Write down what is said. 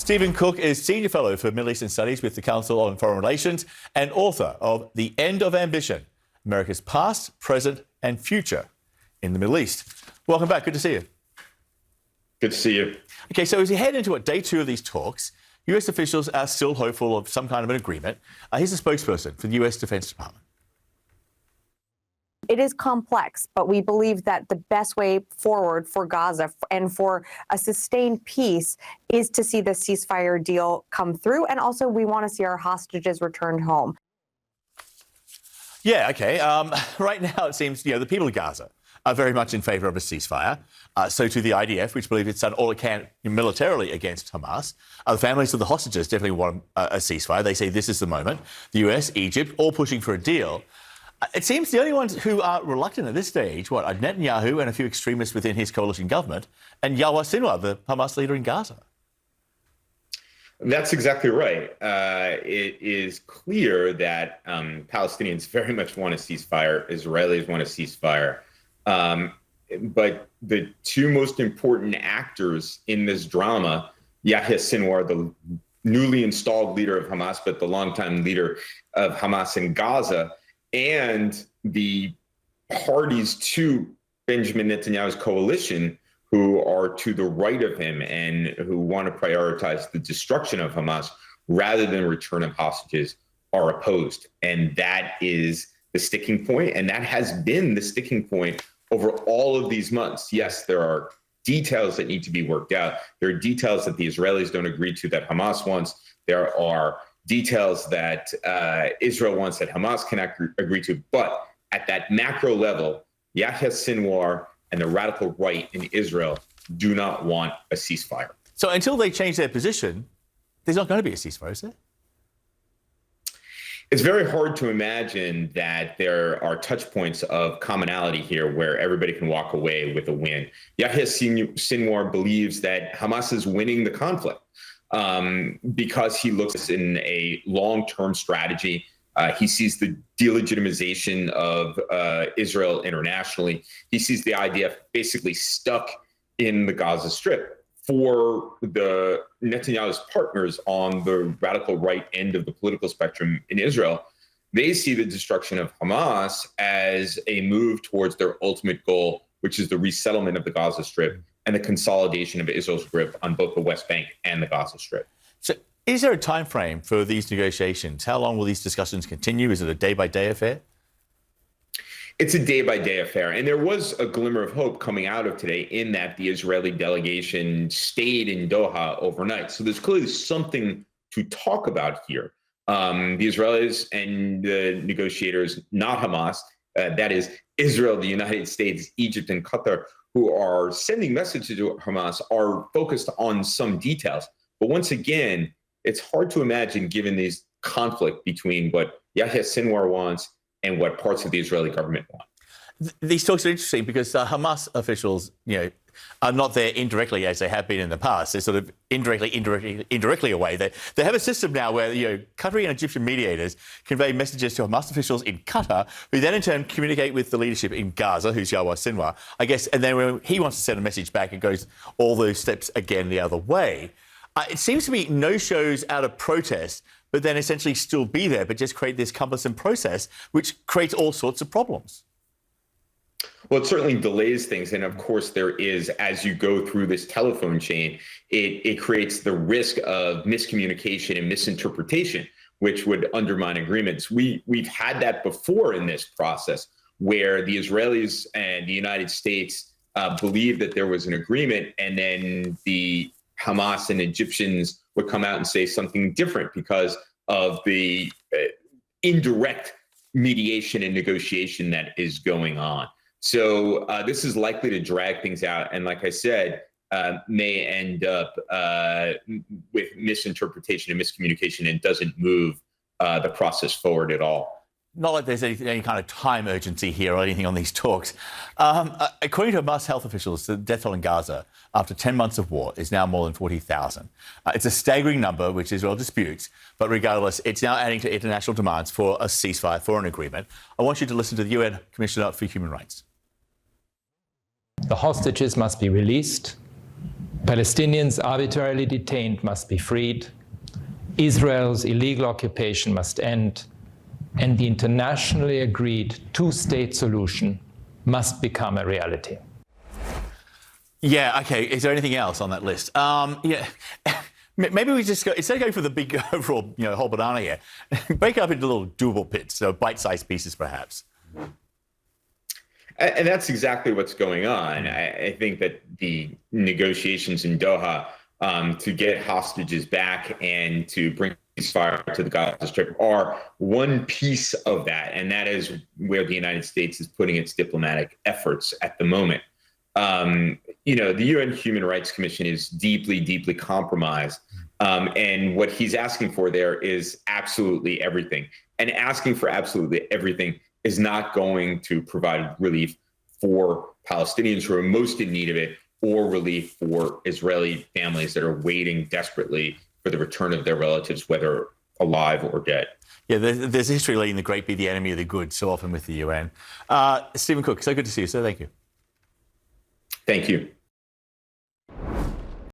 Stephen Cook is Senior Fellow for Middle Eastern Studies with the Council on Foreign Relations and author of The End of Ambition, America's Past, Present and Future in the Middle East. Welcome back. Good to see you. Good to see you. OK, so as we head into day two of these talks, US officials are still hopeful of some kind of an agreement. Here's a spokesperson for the US Defense Department. It is complex, but we believe that the best way forward for Gaza and for a sustained peace is to see the ceasefire deal come through. And also, we want to see our hostages returned home. Yeah, OK. Right now, it seems, the people of Gaza are very much in favour of a ceasefire. So too the IDF, which believes it's done all it can militarily against Hamas. The families of the hostages definitely want a ceasefire. They say this is the moment. The US, Egypt, all pushing for a deal. It seems the only ones who are reluctant at this stage, Netanyahu and a few extremists within his coalition government, and Yahya Sinwar, the Hamas leader in Gaza. That's exactly right. It is clear that Palestinians very much want a ceasefire. Israelis want a ceasefire. But the two most important actors in this drama, Yahya Sinwar, the newly installed leader of Hamas, but the longtime leader of Hamas in Gaza, and the parties to Benjamin Netanyahu's coalition who are to the right of him and who want to prioritize the destruction of Hamas rather than return of hostages are opposed. And that is the sticking point. And that has been the sticking point over all of these months. Yes, there are details that need to be worked out. There are details that the Israelis don't agree to that Hamas wants. There are details that Israel wants that Hamas cannot agree to. But at that macro level, Yahya Sinwar and the radical right in Israel do not want a ceasefire. So until they change their position, there's not going to be a ceasefire, is there? It's very hard to imagine that there are touch points of commonality here where everybody can walk away with a win. Yahya Sinwar believes that Hamas is winning the conflict. Because he looks in a long-term strategy. He sees the delegitimization of Israel internationally. He sees the IDF basically stuck in the Gaza Strip. For the Netanyahu's partners on the radical right end of the political spectrum in Israel, they see the destruction of Hamas as a move towards their ultimate goal, which is the resettlement of the Gaza Strip and the consolidation of Israel's grip on both the West Bank and the Gaza Strip. So is there a time frame for these negotiations? How long will these discussions continue? Is it a day-by-day affair? It's a day-by-day affair. And there was a glimmer of hope coming out of today in that the Israeli delegation stayed in Doha overnight. So there's clearly something to talk about here. The Israelis and the negotiators, not Hamas, that is Israel, the United States, Egypt, and Qatar, who are sending messages to Hamas, are focused on some details. But once again, it's hard to imagine, given this conflict between what Yahya Sinwar wants and what parts of the Israeli government want. These talks are interesting because Hamas officials, are not there indirectly as they have been in the past. They're sort of indirectly away. They have a system now where, Qatari and Egyptian mediators convey messages to Hamas officials in Qatar, who then in turn communicate with the leadership in Gaza, who's Yahya Sinwar, I guess, and then when he wants to send a message back, it goes all those steps again the other way. It seems to be no-shows out of protest, but then essentially still be there, but just create this cumbersome process, which creates all sorts of problems. Well, it certainly delays things. And of course, there is, as you go through this telephone chain, it creates the risk of miscommunication and misinterpretation, which would undermine agreements. We've had that before in this process, where the Israelis and the United States believed that there was an agreement, and then the Hamas and Egyptians would come out and say something different because of the indirect mediation and negotiation that is going on. So this is likely to drag things out. And like I said, may end up with misinterpretation and miscommunication and doesn't move the process forward at all. Not like there's any kind of time urgency here or anything on these talks. According to Hamas health officials, the death toll in Gaza after 10 months of war is now more than 40,000. It's a staggering number, which Israel disputes. But regardless, it's now adding to international demands for a ceasefire, for an agreement. I want you to listen to the UN Commissioner for Human Rights. The hostages must be released Palestinians arbitrarily detained must be freed. Israel's illegal occupation must end. And the internationally agreed two-state solution must become a reality. Yeah, okay. Is there anything else on that list? Yeah. Maybe we just go, instead of going for the big overall, whole banana here, break it up into little doable bits, so bite-sized pieces perhaps. And that's exactly what's going on. I think that the negotiations in Doha to get hostages back and to bring ceasefire to the Gaza Strip are one piece of that. And that is where the United States is putting its diplomatic efforts at the moment. The UN Human Rights Commission is deeply, deeply compromised. And what he's asking for there is absolutely everything. And asking for absolutely everything is not going to provide relief for Palestinians who are most in need of it, or relief for Israeli families that are waiting desperately for the return of their relatives, whether alive or dead. Yeah, there's history letting the great be the enemy of the good so often with the UN. Stephen Cook, so good to see you, sir. Thank you. Thank you.